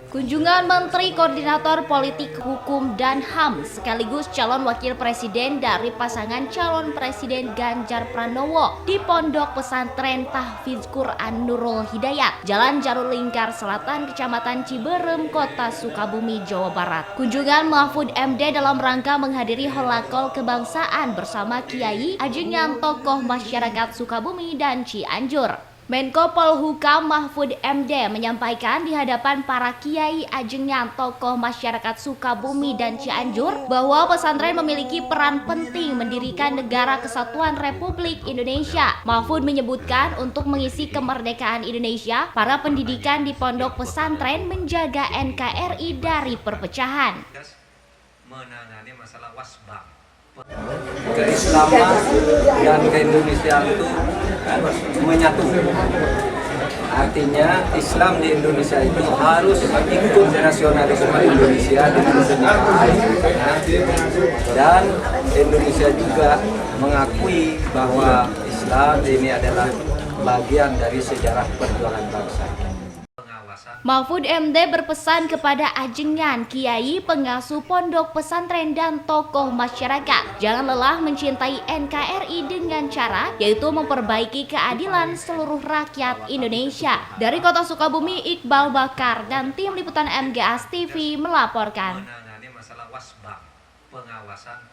Kunjungan Menteri Koordinator Politik Hukum dan HAM sekaligus calon wakil presiden dari pasangan calon presiden Ganjar Pranowo di Pondok Pesantren Tahfidz Quran Nurul Hidayat, Jalan Jarur Lingkar Selatan, Kecamatan Ciberem, Kota Sukabumi, Jawa Barat. Kunjungan Mahfud MD dalam rangka menghadiri Holakol Kebangsaan bersama Kiai, ajengan tokoh masyarakat Sukabumi dan Cianjur. Menko Polhukam Mahfud MD menyampaikan di hadapan para kiai, ajengan tokoh masyarakat Sukabumi dan Cianjur bahwa pesantren memiliki peran penting mendirikan Negara Kesatuan Republik Indonesia. Mahfud menyebutkan untuk mengisi kemerdekaan Indonesia, para pendidikan di pondok pesantren menjaga NKRI dari perpecahan. Menangani masalah wasbang. Keislaman dan keindonesiaan itu menyatu. Artinya Islam di Indonesia itu harus ikut nasionalisme Indonesia dengan sejarah, dan Indonesia juga mengakui bahwa Islam ini adalah bagian dari sejarah perjuangan bangsa. Mahfud MD berpesan kepada ajengan, kiai, pengasuh pondok pesantren dan tokoh masyarakat, jangan lelah mencintai NKRI dengan cara yaitu memperbaiki keadilan seluruh rakyat Indonesia. Dari Kota Sukabumi, Iqbal Bakar dan tim liputan MGAS TV melaporkan. Menangani masalah wasbang, pengawasan